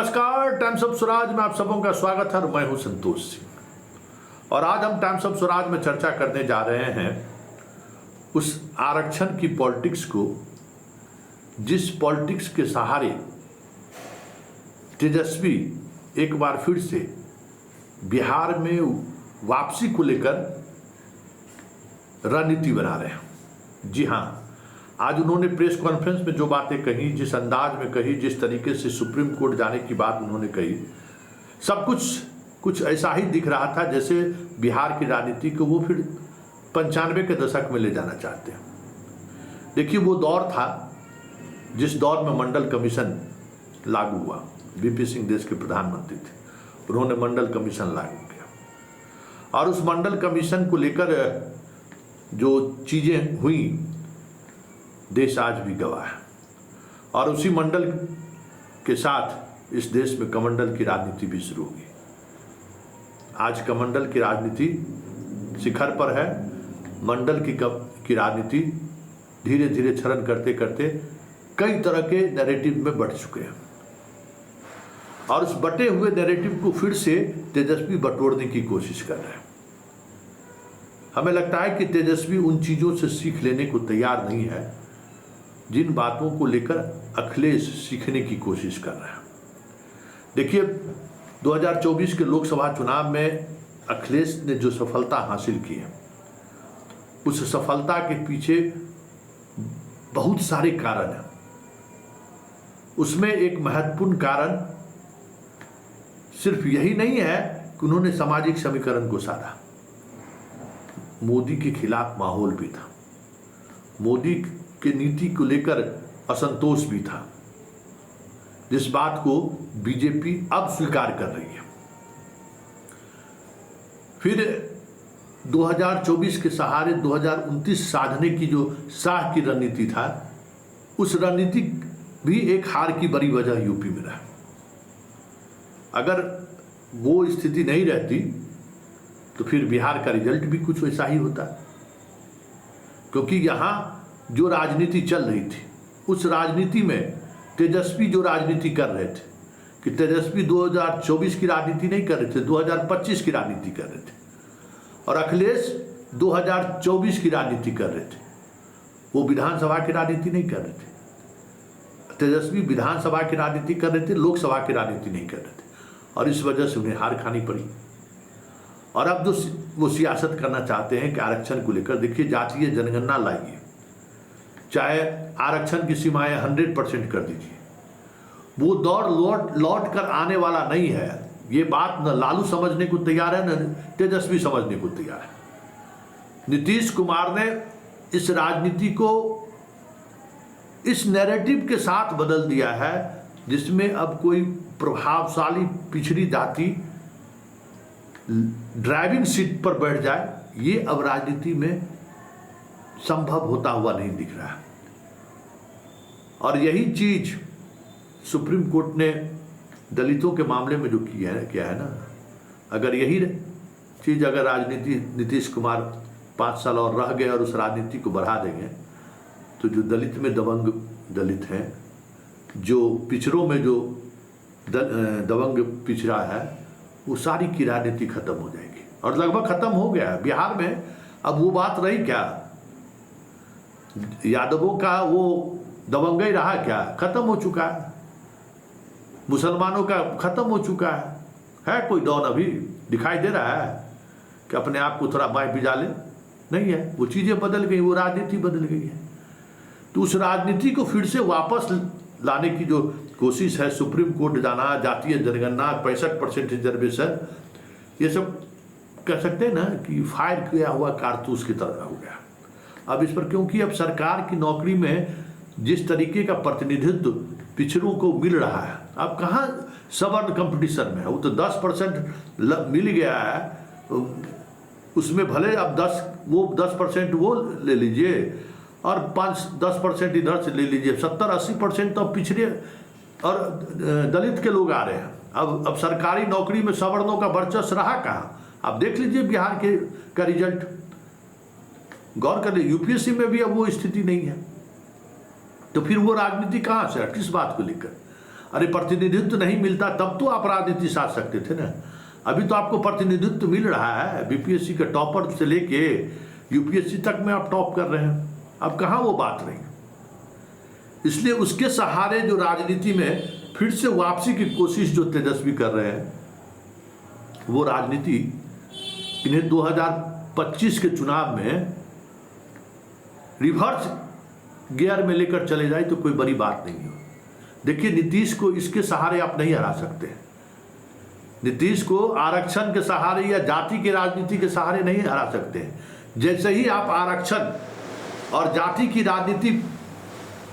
नमस्कार, times of Swaraj में आप सबों का स्वागत है। मैं हूं संतोष सिंह और आज हम टाइम्स ऑफ स्वराज में चर्चा करने जा रहे हैं उस आरक्षण की पॉलिटिक्स को, जिस पॉलिटिक्स के सहारे तेजस्वी एक बार फिर से बिहार में वापसी को लेकर रणनीति बना रहे हैं। जी हां, आज उन्होंने प्रेस कॉन्फ्रेंस में जो बातें कही, जिस अंदाज में कही, जिस तरीके से सुप्रीम कोर्ट जाने की बात उन्होंने कही, सब कुछ ऐसा ही दिख रहा था जैसे बिहार की राजनीति को वो फिर 95 के दशक में ले जाना चाहते हैं। देखिए, वो दौर था जिस दौर में मंडल कमीशन लागू हुआ। वीपी सिंह देश के प्रधानमंत्री थे, उन्होंने मंडल कमीशन लागू किया और उस मंडल कमीशन को लेकर जो चीज़ें हुई, देश आज भी गवाह है। और उसी मंडल के साथ इस देश में कमंडल की राजनीति भी शुरू होगी। आज कमंडल की राजनीति शिखर पर है। मंडल की राजनीति धीरे धीरे क्षरण करते करते कई तरह के नैरेटिव में बढ़ चुके हैं और उस बटे हुए नैरेटिव को फिर से तेजस्वी बटोरने की कोशिश कर रहे हैं। हमें लगता है कि तेजस्वी उन चीज़ों से सीख लेने को तैयार नहीं है जिन बातों को लेकर अखिलेश सीखने की कोशिश कर रहे हैं। देखिए, 2024 के लोकसभा चुनाव में अखिलेश ने जो सफलता हासिल की है, उस सफलता के पीछे बहुत सारे कारण हैं। उसमें एक महत्वपूर्ण कारण सिर्फ यही नहीं है कि उन्होंने सामाजिक समीकरण को साधा। मोदी के खिलाफ माहौल भी था, मोदी की नीति को लेकर असंतोष भी था, जिस बात को बीजेपी अब स्वीकार कर रही है। फिर 2024 के सहारे 2029 साधने की जो शाह की रणनीति था, उस रणनीति भी एक हार की बड़ी वजह यूपी में रहा। अगर वो स्थिति नहीं रहती तो फिर बिहार का रिजल्ट भी कुछ वैसा ही होता, क्योंकि यहाँ जो राजनीति चल रही थी, उस राजनीति में तेजस्वी जो राजनीति कर रहे थे, कि तेजस्वी 2024 की राजनीति नहीं कर रहे थे, 2025 की राजनीति कर रहे थे और अखिलेश 2024 की राजनीति कर रहे थे। वो विधानसभा की राजनीति नहीं कर रहे थे। तेजस्वी विधानसभा की राजनीति कर रहे थे, लोकसभा की राजनीति नहीं कर रहे थे और इस वजह से उन्हें हार खानी पड़ी। और अब जो वो सियासत करना चाहते हैं कि आरक्षण को लेकर, देखिए, जातीय जनगणना लाइए, चाहे आरक्षण की सीमाएं 100% कर दीजिए, वो दौर लौट कर आने वाला नहीं है। ये बात न लालू समझने को तैयार है, न तेजस्वी समझने को तैयार है। नीतीश कुमार ने इस राजनीति को इस नैरेटिव के साथ बदल दिया है जिसमें अब कोई प्रभावशाली पिछड़ी जाति ड्राइविंग सीट पर बैठ जाए, ये अब राजनीति में संभव होता हुआ नहीं दिख रहा है। और यही चीज सुप्रीम कोर्ट ने दलितों के मामले में जो किया है ना, अगर यही चीज अगर राजनीति नीतीश कुमार 5 साल और रह गए और उस राजनीति को बढ़ा देंगे, तो जो दलित में दबंग दलित हैं, जो पिछड़ों में जो दबंग पिछड़ा है, वो सारी की राजनीति खत्म हो जाएगी और लगभग खत्म हो गया है बिहार में। अब वो बात रही क्या, यादवों का वो दबंग ही रहा क्या? खत्म हो चुका है। मुसलमानों का खत्म हो चुका है कोई डॉन अभी दिखाई दे रहा है कि अपने आप को थोड़ा बाएं बिजा ले? नहीं है। वो चीजें बदल गई, वो राजनीति बदल गई है। तो उस राजनीति को फिर से वापस लाने की जो कोशिश है, सुप्रीम कोर्ट जाना, जातीय जनगणना, 65% रिजर्वेशन, ये सब कह सकते हैं ना कि फायर किया हुआ कारतूस की तरह हो गया अब इस पर। क्योंकि अब सरकार की नौकरी में जिस तरीके का प्रतिनिधित्व पिछड़ों को मिल रहा है, अब कहाँ सवर्ण कंपटीशन में है। वो तो 10% मिल गया है, उसमें भले अब 10% वो ले लीजिए और 5-10% इधर से ले लीजिए, 70-80% तो पिछड़े और दलित के लोग आ रहे हैं। अब सरकारी नौकरी में सवर्णों का वर्चस्व रहा कहाँ? आप देख लीजिए बिहार का रिजल्ट, गौर कर लीजिए। यूपीएससी में भी अब वो स्थिति नहीं है। तो फिर वो राजनीति कहाँ से, किस बात को लेकर? अरे प्रतिनिधित्व नहीं मिलता तब तो आप राजनीति साध सकते थे ना। अभी तो आपको प्रतिनिधित्व मिल रहा है, बीपीएससी के टॉपर से लेके यूपीएससी तक में आप टॉप कर रहे हैं। अब कहाँ वो बात रही। इसलिए उसके सहारे जो राजनीति में फिर से वापसी की कोशिश जो तेजस्वी कर रहे हैं, वो राजनीति इन्हें 2025 के चुनाव में रिवर्स गियर में लेकर चले जाए तो कोई बड़ी बात नहीं हो। देखिए, नीतीश को इसके सहारे आप नहीं हरा सकते। नीतीश को आरक्षण के सहारे या जाति की राजनीति के सहारे नहीं हरा सकते। जैसे ही आप आरक्षण और जाति की राजनीति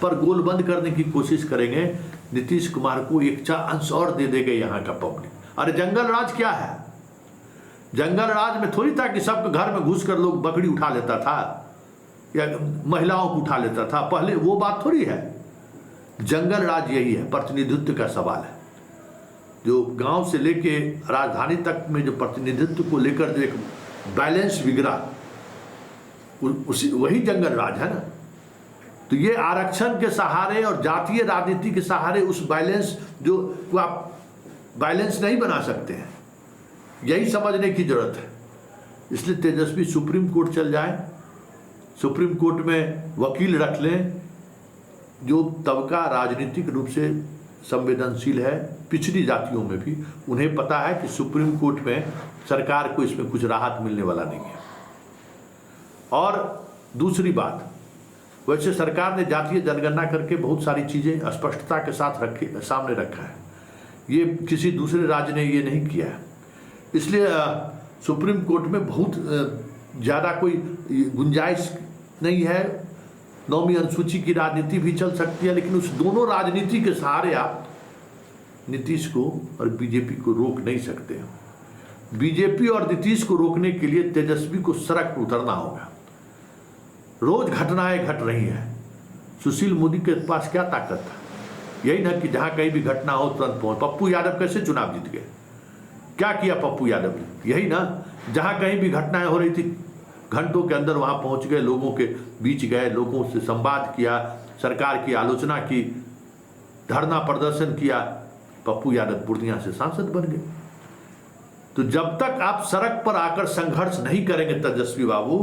पर गोलबंद करने की कोशिश करेंगे, नीतीश कुमार को एक अंश और दे देगा यहाँ का पब्लिक। अरे जंगल राज क्या है? जंगल राज में थोड़ी था कि सबके घर में घुसकर लोग बकरी उठा लेता था या महिलाओं को उठा लेता था पहले, वो बात थोड़ी है। जंगल राज यही है, प्रतिनिधित्व का सवाल है। जो गांव से लेके राजधानी तक में जो प्रतिनिधित्व को लेकर जो एक बैलेंस बिगड़ा, वही जंगल राज है ना। तो ये आरक्षण के सहारे और जातीय राजनीति के सहारे उस बैलेंस जो आप बैलेंस नहीं बना सकते हैं, यही समझने की जरूरत है। इसलिए तेजस्वी सुप्रीम कोर्ट चल जाए, सुप्रीम कोर्ट में वकील रख लें जो तबका राजनीतिक रूप से संवेदनशील है, पिछड़ी जातियों में भी उन्हें पता है कि सुप्रीम कोर्ट में सरकार को इसमें कुछ राहत मिलने वाला नहीं है। और दूसरी बात, वैसे सरकार ने जातीय जनगणना करके बहुत सारी चीज़ें स्पष्टता के साथ सामने रखा है। ये किसी दूसरे राज्य ने ये नहीं किया है। इसलिए सुप्रीम कोर्ट में बहुत ज़्यादा कोई गुंजाइश नहीं है। 9वीं अनुसूची की राजनीति भी चल सकती है, लेकिन उस दोनों राजनीति के सहारे आप नीतीश को और बीजेपी को रोक नहीं सकते। बीजेपी और नीतीश को रोकने के लिए तेजस्वी को सड़क पर उतरना होगा। रोज घटनाएं घट रही हैं। सुशील मोदी के पास क्या ताकत था? यही ना कि जहां कहीं भी घटना हो तुरंत पहुंच। पप्पू यादव कैसे चुनाव जीत गए? क्या किया पप्पू यादव ने? यही ना, जहां कहीं भी घटनाएं हो रही थी घंटों के अंदर वहां पहुंच गए, लोगों के बीच गए, लोगों से संवाद किया, सरकार की आलोचना की, धरना प्रदर्शन किया। पप्पू यादव पूर्णिया से सांसद बन गए। तो जब तक आप सड़क पर आकर संघर्ष नहीं करेंगे तेजस्वी बाबू,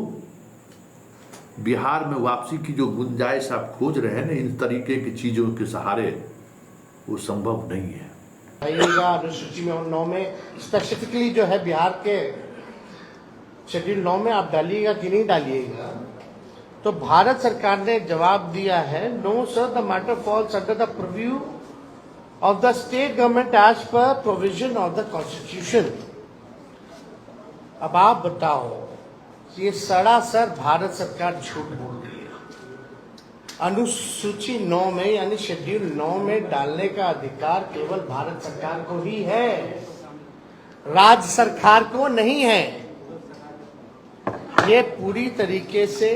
बिहार में वापसी की जो गुंजाइश आप खोज रहे हैं ना इन तरीके की चीजों के सहारे, वो संभव नहीं है। अनुसूची में 9 में स्पेसिफिकली जो है बिहार के शेड्यूल 9 में आप डालिएगा कि नहीं डालिएगा? तो भारत सरकार ने जवाब दिया है, no sir, the matter falls under the preview of the state government as per provision of the constitution. अब आप बताओ, ये सरासर भारत सरकार झूठ बोल रही है। अनुसूची 9 में यानी शेड्यूल 9 में डालने का अधिकार केवल भारत सरकार को ही है, राज्य सरकार को नहीं है। ये पूरी तरीके से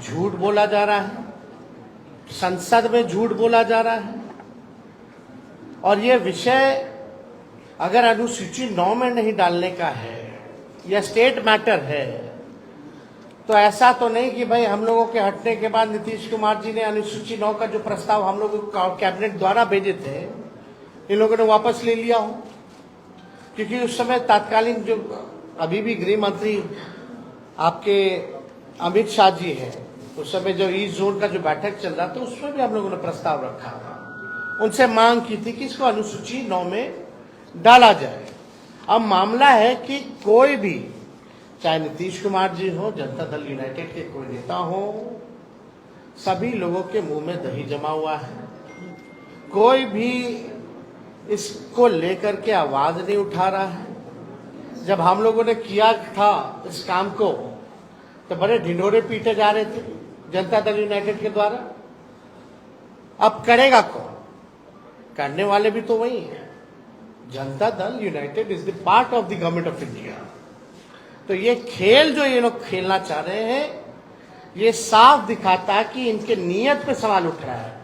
झूठ बोला जा रहा है, संसद में झूठ बोला जा रहा है। और ये विषय अगर अनुसूची 9 में नहीं डालने का है या स्टेट मैटर है, तो ऐसा तो नहीं कि भाई हम लोगों के हटने के बाद नीतीश कुमार जी ने अनुसूची 9 का जो प्रस्ताव हम लोग कैबिनेट द्वारा भेजे थे, इन लोगों ने वापस ले लिया हो। क्योंकि उस समय तत्कालीन जो अभी भी गृह मंत्री आपके अमित शाह जी हैं, उस समय जो ईस्ट जोन का जो बैठक चल रहा था उसमें भी हम लोगों ने प्रस्ताव रखा था, उनसे मांग की थी कि इसको अनुसूची 9 में डाला जाए। अब मामला है कि कोई भी, चाहे नीतीश कुमार जी हो, जनता दल यूनाइटेड के कोई नेता हो, सभी लोगों के मुंह में दही जमा हुआ है। कोई भी इसको लेकर के आवाज नहीं उठा रहा है। जब हम लोगों ने किया था इस काम को तो बड़े ढिंढोरे पीटे जा रहे थे जनता दल यूनाइटेड के द्वारा। अब करेगा कौन? करने वाले भी तो वही है। Janata Dal United is the part of the government of India. तो ये खेल जो ये लोग खेलना चाह रहे हैं, ये साफ दिखाता है कि इनके नियत पे सवाल उठ रहा है,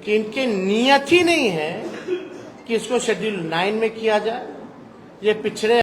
कि इनके नियत ही नहीं है कि इसको शेड्यूल 9 में किया जाए। ये पिछड़े